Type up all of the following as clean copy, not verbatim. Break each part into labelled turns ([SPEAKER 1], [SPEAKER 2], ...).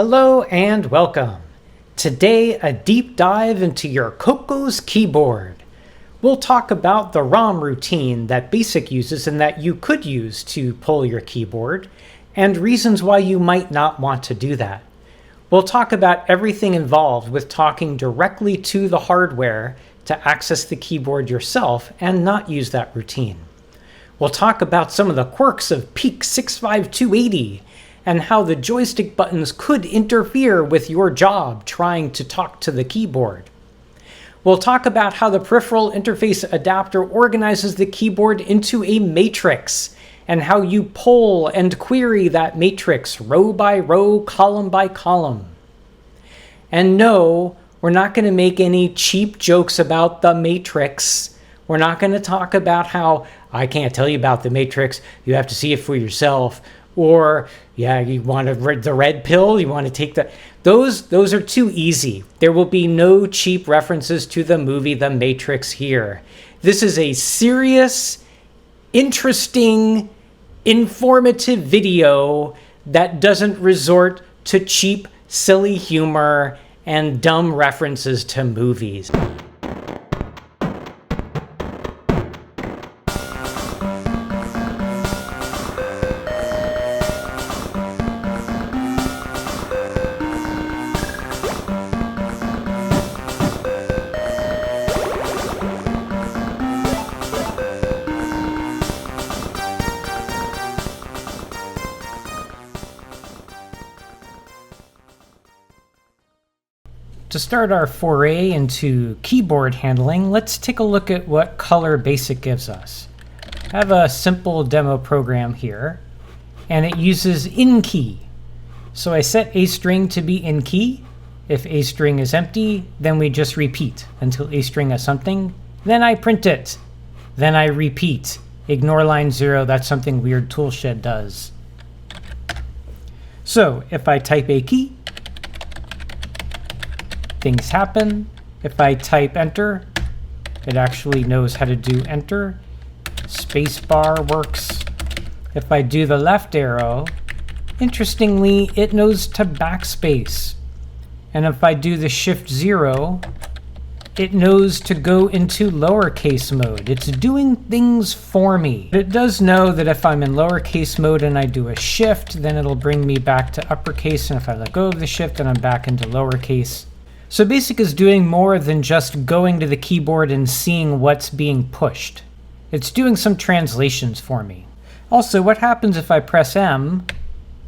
[SPEAKER 1] Hello and welcome. Today, a deep dive into your CoCo's keyboard. We'll talk about the ROM routine that BASIC uses and that you could use to pull your keyboard, and reasons why you might not want to do that. We'll talk about everything involved with talking directly to the hardware to access the keyboard yourself and not use that routine. We'll talk about some of the quirks of PEEK 65280 and how the joystick buttons could interfere with your job trying to talk to the keyboard. We'll talk about how the peripheral interface adapter organizes the keyboard into a matrix and how you pull and query that matrix row by row, column by column. And no, we're not going to make any cheap jokes about the matrix. We're not going to talk about how I can't tell you about the matrix, you have to see it for yourself. Or, yeah, you want the red pill, you want to take the... Those are too easy. There will be no cheap references to the movie The Matrix here. This is a serious, interesting, informative video that doesn't resort to cheap, silly humor and dumb references to movies. To start our foray into keyboard handling, let's take a look at what color BASIC gives us. I have a simple demo program here, and it uses in key. So I set A string to be in key. If A string is empty, then we just repeat until A string has something. Then I print it. Then I repeat. Ignore line 0, that's something weird Toolshed does. So if I type a key, things happen. If I type enter, it actually knows how to do enter. Spacebar works. If I do the left arrow, interestingly, it knows to backspace. And if I do the shift 0, it knows to go into lowercase mode. It's doing things for me. It does know that if I'm in lowercase mode and I do a shift, then it'll bring me back to uppercase. And if I let go of the shift, then I'm back into lowercase. So BASIC is doing more than just going to the keyboard and seeing what's being pushed. It's doing some translations for me. Also, what happens if I press M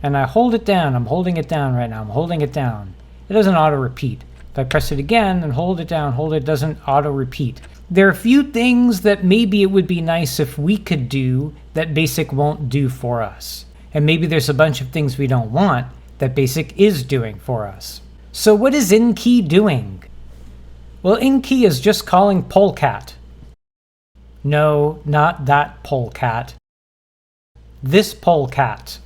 [SPEAKER 1] and I hold it down? I'm holding it down right now. I'm holding it down. It doesn't auto-repeat. If I press it again and hold it down, it doesn't auto-repeat. There are a few things that maybe it would be nice if we could do that BASIC won't do for us. And maybe there's a bunch of things we don't want that BASIC is doing for us. So what is in-key doing? Well, in-key is just calling POLCAT. No, not that POLCAT. This POLCAT.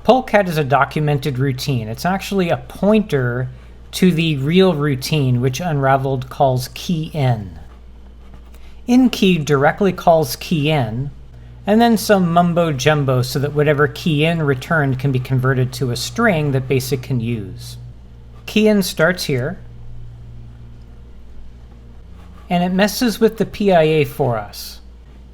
[SPEAKER 1] POLCAT is a documented routine. It's actually a pointer to the real routine, which Unraveled calls key in. In-key directly calls key in, and then some mumbo-jumbo so that whatever key in returned can be converted to a string that BASIC can use. Key in starts here, and it messes with the PIA for us.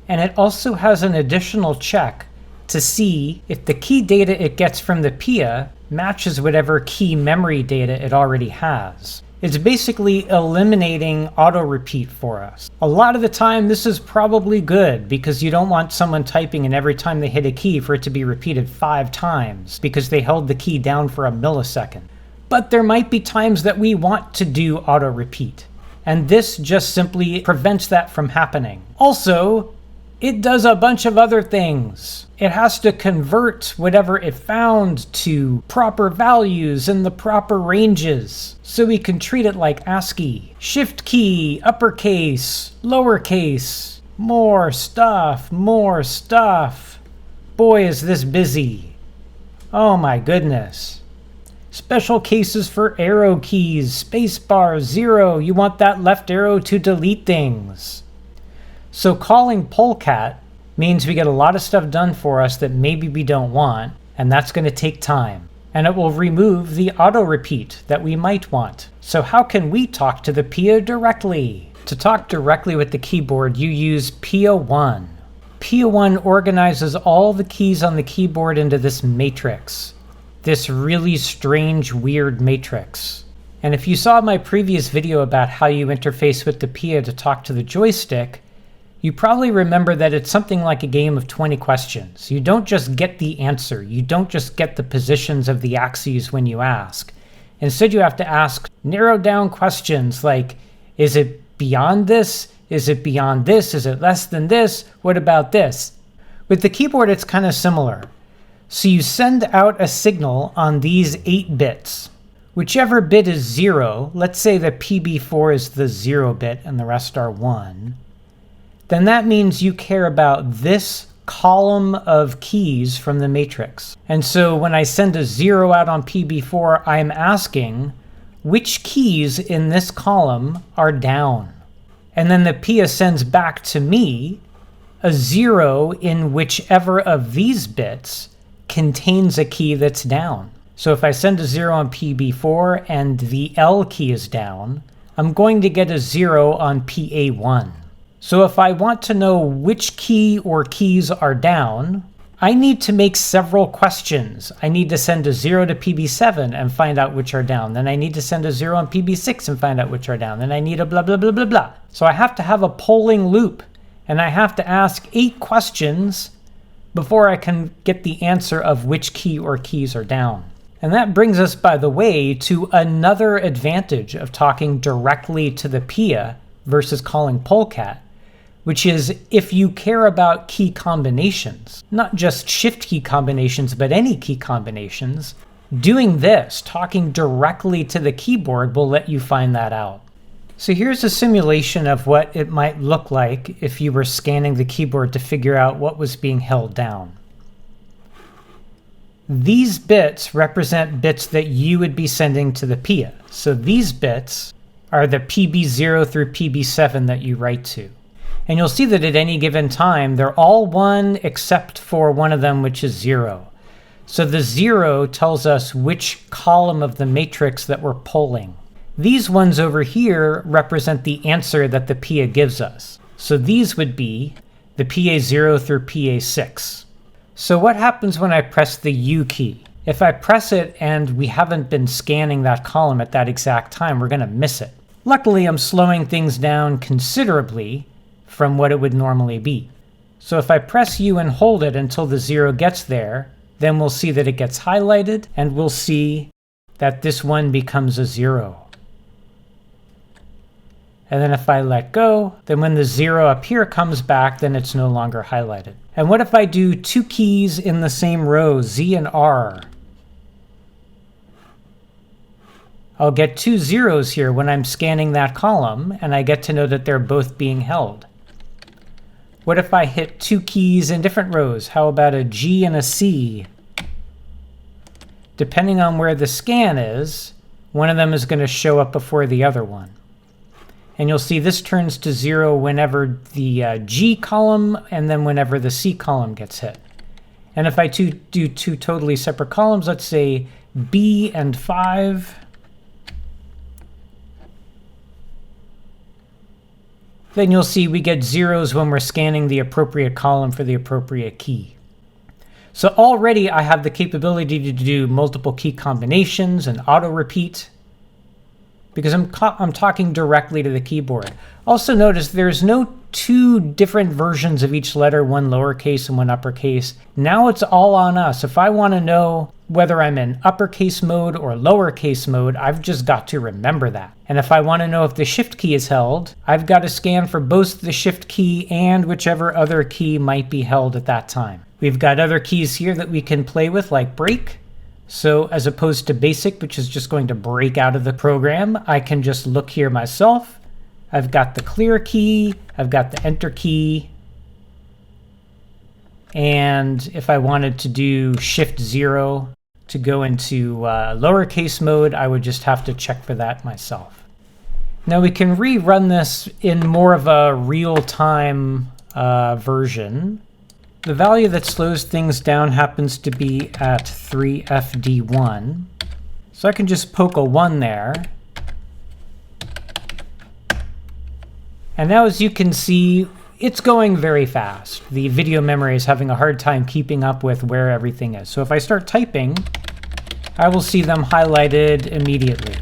[SPEAKER 1] And it also has an additional check to see if the key data it gets from the PIA matches whatever key memory data it already has. It's basically eliminating auto-repeat for us. A lot of the time this is probably good because you don't want someone typing and every time they hit a key for it to be repeated 5 times because they held the key down for a millisecond. But there might be times that we want to do auto-repeat, and this just simply prevents that from happening. Also, it does a bunch of other things. It has to convert whatever it found to proper values in the proper ranges, so we can treat it like ASCII. Shift key, uppercase, lowercase, more stuff, more stuff. Boy, is this busy. Oh my goodness. Special cases for arrow keys, spacebar, 0. You want that left arrow to delete things. So calling POLCAT means we get a lot of stuff done for us that maybe we don't want, and that's going to take time. and it will remove the auto repeat that we might want. So how can we talk to the PIA directly? To talk directly with the keyboard, you use PIA1. PIA1 organizes all the keys on the keyboard into this matrix. This really strange, weird matrix. And if you saw my previous video about how you interface with the PIA to talk to the joystick, you probably remember that it's something like a game of 20 questions. You don't just get the answer. You don't just get the positions of the axes when you ask. Instead, you have to ask narrowed down questions like, is it beyond this? Is it beyond this? Is it less than this? What about this? With the keyboard, it's kind of similar. So you send out a signal on these 8 bits. Whichever bit is 0, let's say that PB4 is the 0 bit and the rest are 1, then that means you care about this column of keys from the matrix. And so when I send a 0 out on PB4, I'm asking which keys in this column are down. And then the PIA sends back to me a 0 in whichever of these bits contains a key that's down. So if I send a 0 on PB4 and the L key is down, I'm going to get a 0 on PA1. So if I want to know which key or keys are down, I need to make several questions. I need to send a 0 to PB7 and find out which are down. Then I need to send a 0 on PB6 and find out which are down. Then I need a blah, blah, blah, blah, blah. So I have to have a polling loop, and I have to ask 8 questions before I can get the answer of which key or keys are down. And that brings us, by the way, to another advantage of talking directly to the PIA versus calling POLCAT, which is if you care about key combinations, not just shift key combinations, but any key combinations, doing this, talking directly to the keyboard, will let you find that out. So here's a simulation of what it might look like if you were scanning the keyboard to figure out what was being held down. These bits represent bits that you would be sending to the PIA. So these bits are the PB0 through PB7 that you write to. And you'll see that at any given time, they're all 1 except for one of them, which is 0. So the 0 tells us which column of the matrix that we're polling. These ones over here represent the answer that the PIA gives us. So these would be the PA0 through PA6. So what happens when I press the U key? If I press it and we haven't been scanning that column at that exact time, we're going to miss it. Luckily, I'm slowing things down considerably from what it would normally be. So if I press U and hold it until the 0 gets there, then we'll see that it gets highlighted, and we'll see that this one becomes a 0. And then if I let go, then when the 0 up here comes back, then it's no longer highlighted. And what if I do 2 keys in the same row, Z and R? I'll get 2 zeros here when I'm scanning that column, and I get to know that they're both being held. What if I hit 2 keys in different rows? How about a G and a C? Depending on where the scan is, one of them is going to show up before the other one. And you'll see this turns to 0 whenever the G column and then whenever the C column gets hit. And if I do 2 totally separate columns, let's say B and 5, then you'll see we get zeros when we're scanning the appropriate column for the appropriate key. So already I have the capability to do multiple key combinations and auto repeat, because I'm talking directly to the keyboard. Also notice there's no 2 different versions of each letter, one lowercase and one uppercase. Now it's all on us. If I want to know whether I'm in uppercase mode or lowercase mode, I've just got to remember that. And if I want to know if the shift key is held, I've got to scan for both the shift key and whichever other key might be held at that time. We've got other keys here that we can play with, like break. So as opposed to basic, which is just going to break out of the program, I can just look here myself. I've got the clear key, I've got the enter key, and if I wanted to do shift 0 to go into lowercase mode, I would just have to check for that myself. Now we can rerun this in more of a real-time version. The value that slows things down happens to be at 3FD1. So I can just poke a 1 there. And now, as you can see, it's going very fast. The video memory is having a hard time keeping up with where everything is. So if I start typing, I will see them highlighted immediately.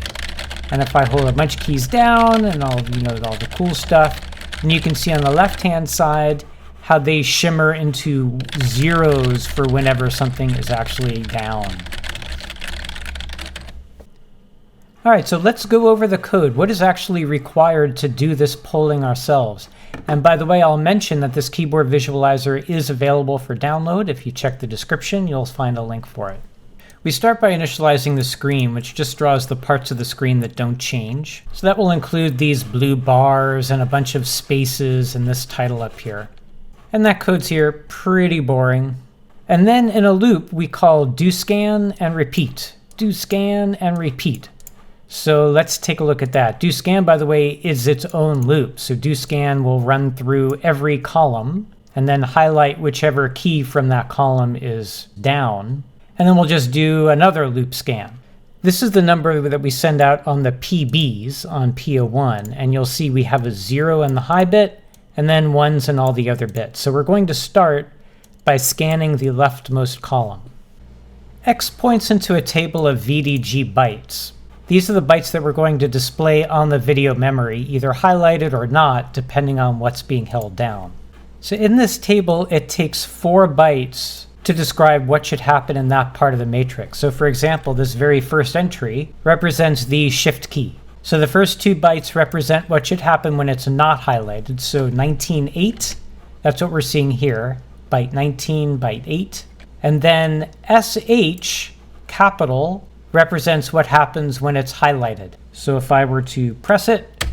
[SPEAKER 1] And if I hold a bunch of keys down and all the cool stuff, and you can see on the left-hand side how they shimmer into zeros for whenever something is actually down. All right, so let's go over the code. What is actually required to do this polling ourselves? And by the way, I'll mention that this keyboard visualizer is available for download. If you check the description, you'll find a link for it. We start by initializing the screen, which just draws the parts of the screen that don't change. So that will include these blue bars and a bunch of spaces and this title up here. And that code's here, pretty boring. And then in a loop, we call do scan and repeat. Do scan and repeat. So let's take a look at that. Do scan, by the way, is its own loop. So do scan will run through every column and then highlight whichever key from that column is down. And then we'll just do another loop scan. This is the number that we send out on the PBs on PO1. And you'll see we have a 0 in the high bit and then 1s in all the other bits. So we're going to start by scanning the leftmost column. X points into a table of VDG bytes. These are the bytes that we're going to display on the video memory, either highlighted or not, depending on what's being held down. So in this table, it takes 4 bytes to describe what should happen in that part of the matrix. So for example, this very first entry represents the shift key. So the first 2 bytes represent what should happen when it's not highlighted. So 19.8, that's what we're seeing here, byte 19, byte 8. And then SH, capital, represents what happens when it's highlighted. So if I were to press it,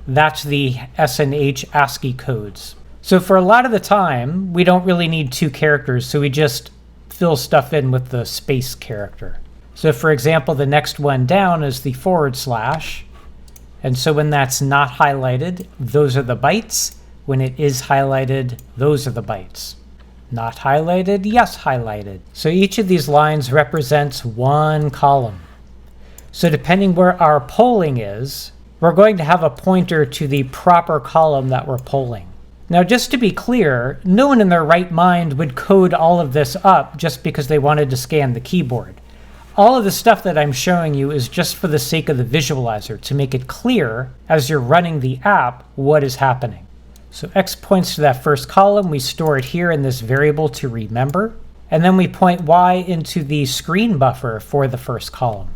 [SPEAKER 1] that's the S and H ASCII codes. So for a lot of the time, we don't really need 2 characters, so we just fill stuff in with the space character. So for example, the next one down is the /. And so when that's not highlighted, those are the bytes. When it is highlighted, those are the bytes. Not highlighted, yes highlighted. So each of these lines represents 1 column. So depending where our polling is, we're going to have a pointer to the proper column that we're polling. Now, just to be clear, no one in their right mind would code all of this up just because they wanted to scan the keyboard. All of the stuff that I'm showing you is just for the sake of the visualizer, to make it clear as you're running the app what is happening. So X points to that first column. We store it here in this variable to remember. And then we point Y into the screen buffer for the first column.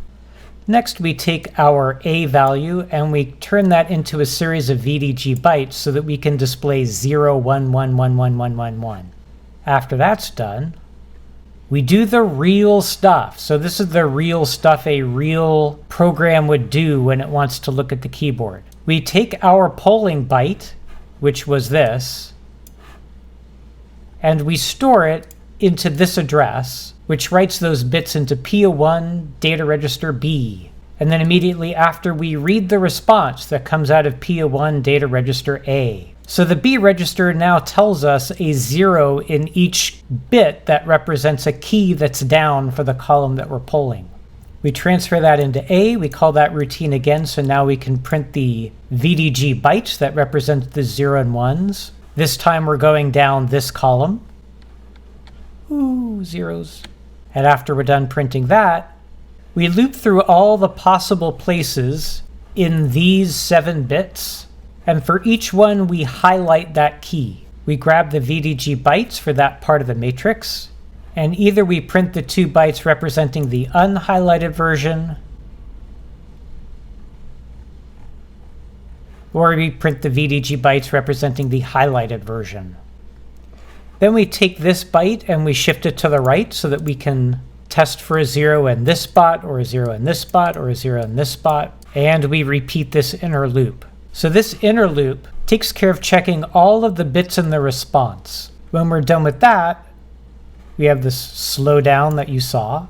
[SPEAKER 1] Next, we take our A value and we turn that into a series of VDG bytes so that we can display 0, 1, 1, 1, 1, 1, 1, 1. After that's done, we do the real stuff. So this is the real stuff a real program would do when it wants to look at the keyboard. We take our polling byte, which was this, and we store it into this address, which writes those bits into PO1 data register B. And then immediately after, we read the response that comes out of PO1 data register A. So the B register now tells us a 0 in each bit that represents a key that's down for the column that we're polling. We transfer that into A, we call that routine again, so now we can print the VDG bytes that represent the 0 and 1s. This time we're going down this column. Ooh, zeros. And after we're done printing that, we loop through all the possible places in these 7 bits, and for each one we highlight that key. We grab the VDG bytes for that part of the matrix, and either we print the 2 bytes representing the unhighlighted version, or we print the VDG bytes representing the highlighted version. Then we take this byte and we shift it to the right so that we can test for a 0 in this spot, or a 0 in this spot, or a 0 in this spot, and we repeat this inner loop. So this inner loop takes care of checking all of the bits in the response. When we're done with that, we have this slowdown that you saw,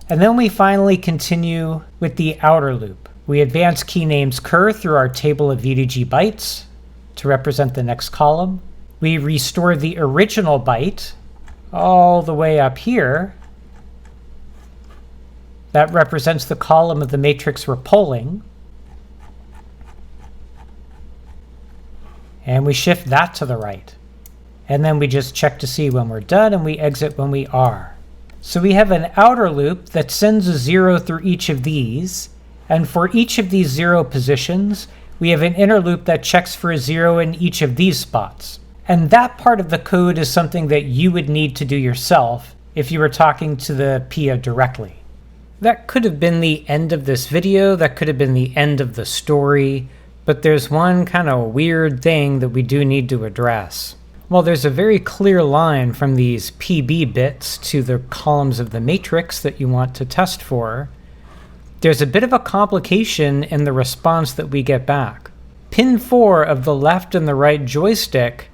[SPEAKER 1] and then we finally continue with the outer loop. We advance key names cur through our table of VDG bytes to represent the next column. we restore the original byte all the way up here. That represents the column of the matrix we're polling. And we shift that to the right. And then we just check to see when we're done, and we exit when we are. So we have an outer loop that sends a 0 through each of these. And for each of these 0 positions, we have an inner loop that checks for a 0 in each of these spots. And that part of the code is something that you would need to do yourself if you were talking to the PIA directly. That could have been the end of this video, that could have been the end of the story, but there's one kind of weird thing that we do need to address. Well, there's a very clear line from these PB bits to the columns of the matrix that you want to test for. There's a bit of a complication in the response that we get back. Pin 4 of the left and the right joystick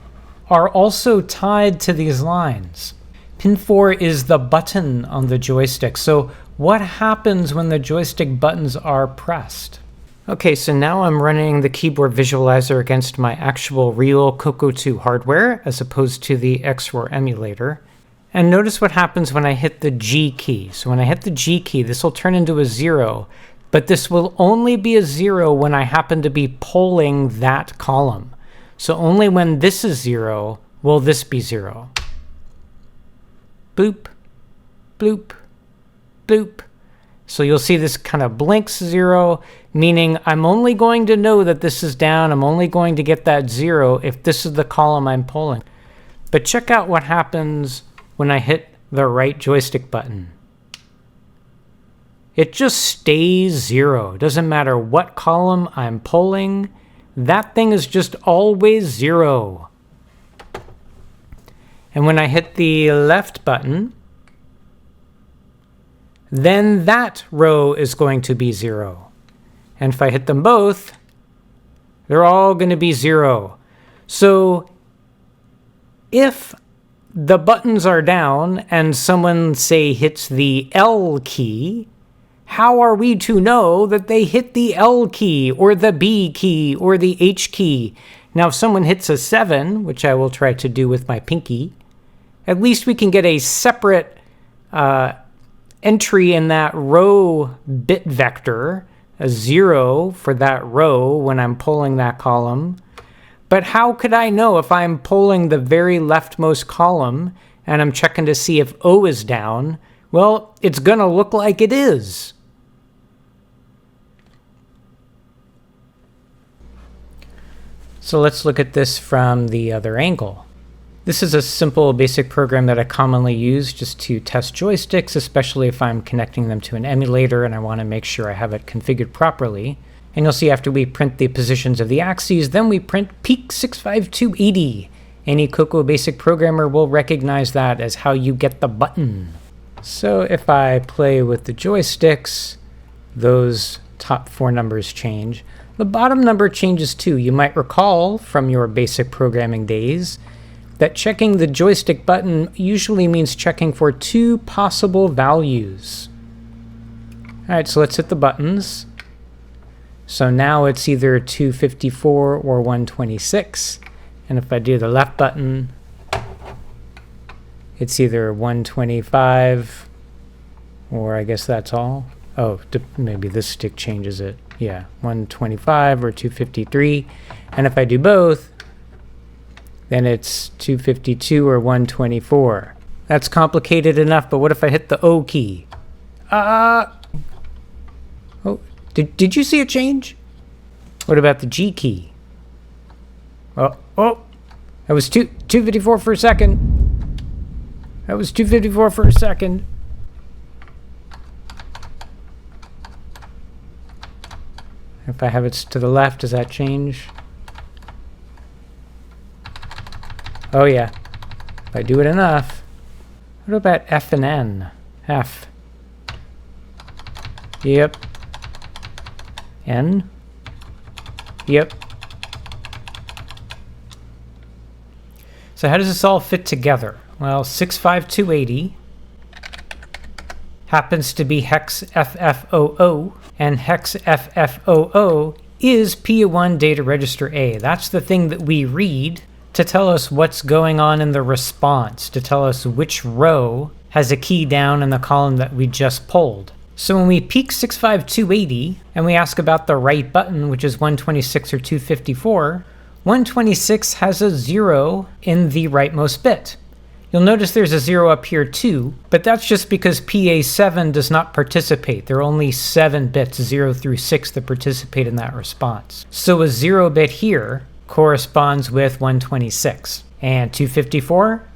[SPEAKER 1] are also tied to these lines. Pin 4 is the button on the joystick. So what happens when the joystick buttons are pressed? Okay, so now I'm running the keyboard visualizer against my actual real CoCo 2 hardware as opposed to the XROR emulator. And notice what happens when I hit the G key. So when I hit the G key, this will turn into a 0, but this will only be a 0 when I happen to be polling that column. So only when this is 0 will this be 0. Boop, bloop, boop. So you'll see this kind of blinks 0, meaning I'm only going to know that this is down. I'm only going to get that 0 if this is the column I'm polling. But check out what happens when I hit the right joystick button. It just stays 0. It doesn't matter what column I'm polling. That thing is just always 0. And when I hit the left button, then that row is going to be 0. And if I hit them both, they're all going to be 0. So if the buttons are down and someone, say, hits the L key, how are we to know that they hit the L key or the B key or the H key? Now, if someone hits a 7, which I will try to do with my pinky, at least we can get a separate entry in that row bit vector, a 0 for that row when I'm polling that column. But how could I know if I'm polling the very leftmost column and I'm checking to see if O is down? Well, it's going to look like it is. So let's look at this from the other angle. This is a simple basic program that I commonly use just to test joysticks, especially if I'm connecting them to an emulator and I want to make sure I have it configured properly. And you'll see after we print the positions of the axes, then we print peak 65280. Any CoCo basic programmer will recognize that as how you get the button. So if I play with the joysticks, those top 4 numbers change. The bottom number changes too. You might recall from your basic programming days that checking the joystick button usually means checking for 2 possible values. All right, so let's hit the buttons. So now it's either 254 or 126. And if I do the left button, it's either 125 or I guess that's all. Oh, maybe this stick changes it. Yeah, 125 or 253. And if I do both, then it's 252 or 124. That's complicated enough, but what if I hit the O key? Oh, did you see a change? What about the G key? Oh, that was 254 for a second. That was 254 for a second. If I have it to the left, does that change? Oh yeah, if I do it enough. What about F and N? F. Yep. N. Yep. So how does this all fit together? Well, 65280 happens to be hex FFOO, and hex FFOO is PIA1 data register A. That's the thing that we read to tell us what's going on in the response, to tell us which row has a key down in the column that we just pulled. So when we peek 65280 and we ask about the right button, which is 126 or 254, 126 has a 0 in the rightmost bit. You'll notice there's a 0 up here too, but that's just because PA7 does not participate. There are only 7 bits, 0 through 6, that participate in that response. So a 0 bit here corresponds with 126. And 254,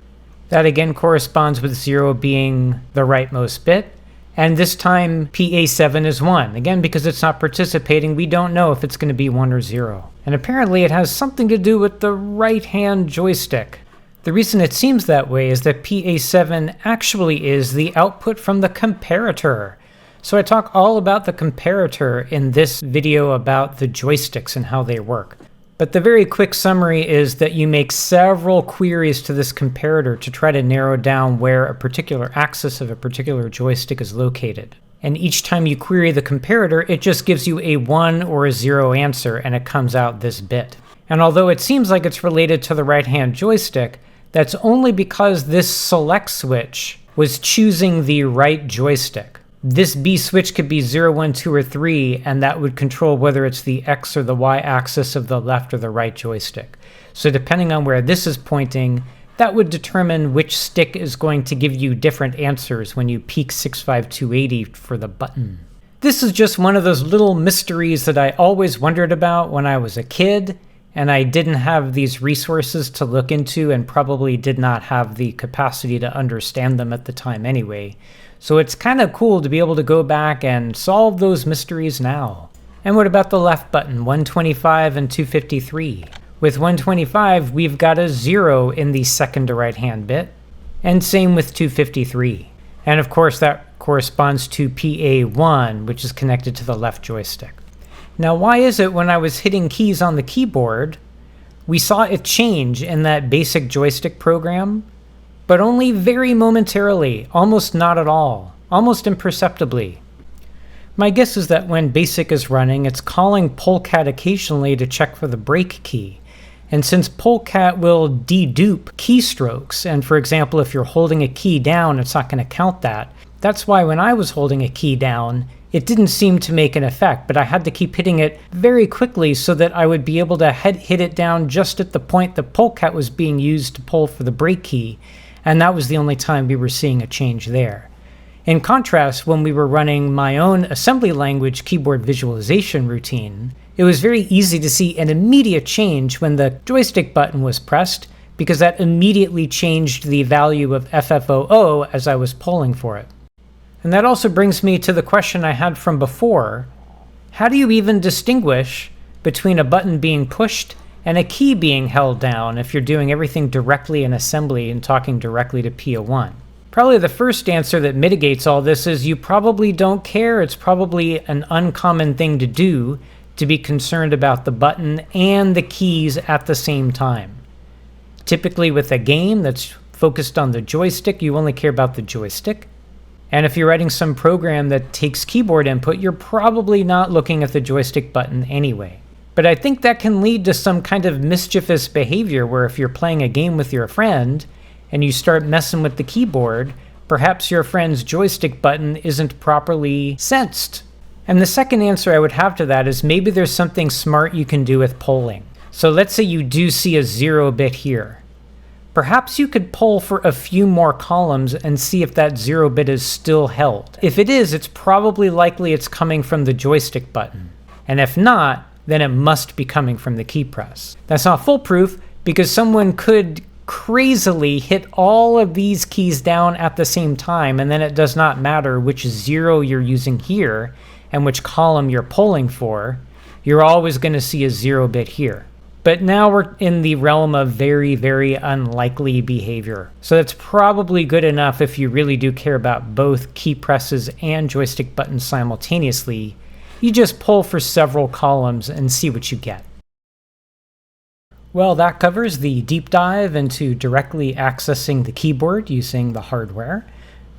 [SPEAKER 1] that again corresponds with 0 being the rightmost bit. And this time PA7 is 1. Again, because it's not participating, we don't know if it's going to be 1 or 0. And apparently it has something to do with the right-hand joystick. The reason it seems that way is that PA7 actually is the output from the comparator. So I talk all about the comparator in this video about the joysticks and how they work. But the very quick summary is that you make several queries to this comparator to try to narrow down where a particular axis of a particular joystick is located. And each time you query the comparator, it just gives you a 1 or a 0 answer, and it comes out this bit. And although it seems like it's related to the right-hand joystick, that's only because this select switch was choosing the right joystick. This B switch could be 0, 1, 2, or 3, and that would control whether it's the X or the Y axis of the left or the right joystick. So depending on where this is pointing, that would determine which stick is going to give you different answers when you peek 65280 for the button. This is just one of those little mysteries that I always wondered about when I was a kid, and I didn't have these resources to look into and probably did not have the capacity to understand them at the time anyway. So it's kind of cool to be able to go back and solve those mysteries now. And what about the left button, 125 and 253? With 125, we've got a 0 in the second to right hand bit, and same with 253. And of course that corresponds to PA1, which is connected to the left joystick. Now why is it when I was hitting keys on the keyboard, we saw it change in that basic joystick program, but only very momentarily, almost not at all, almost imperceptibly? My guess is that when BASIC is running, it's calling POLCAT occasionally to check for the break key. And since POLCAT will dedupe keystrokes, and for example, if you're holding a key down, it's not going to count that. That's why when I was holding a key down, it didn't seem to make an effect, but I had to keep hitting it very quickly so that I would be able to hit it down just at the point the POLCAT was being used to pull for the break key. And that was the only time we were seeing a change there. In contrast, when we were running my own assembly language keyboard visualization routine, it was very easy to see an immediate change when the joystick button was pressed, because that immediately changed the value of FFOO as I was polling for it. And that also brings me to the question I had from before. How do you even distinguish between a button being pushed and a key being held down if you're doing everything directly in assembly and talking directly to PO1? Probably the first answer that mitigates all this is you probably don't care. It's probably an uncommon thing to do to be concerned about the button and the keys at the same time. Typically with a game that's focused on the joystick, you only care about the joystick. And if you're writing some program that takes keyboard input, you're probably not looking at the joystick button anyway. But I think that can lead to some kind of mischievous behavior where if you're playing a game with your friend and you start messing with the keyboard, perhaps your friend's joystick button isn't properly sensed. And the second answer I would have to that is maybe there's something smart you can do with polling. So let's say you do see a 0 bit here. Perhaps you could poll for a few more columns and see if that 0 bit is still held. If it is, it's probably likely it's coming from the joystick button. And if not, then it must be coming from the key press. That's not foolproof because someone could crazily hit all of these keys down at the same time, and then it does not matter which 0 you're using here and which column you're polling for. You're always going to see a 0 bit here. But now we're in the realm of very, very unlikely behavior. So that's probably good enough if you really do care about both key presses and joystick buttons simultaneously. You just pull for several columns and see what you get. Well, that covers the deep dive into directly accessing the keyboard using the hardware.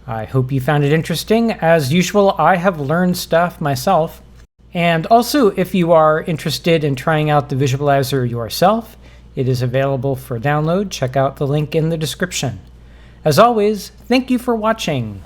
[SPEAKER 1] I hope you found it interesting. As usual, I have learned stuff myself. And also, if you are interested in trying out the visualizer yourself, It is available for download. Check out the link in the description. As always, thank you for watching.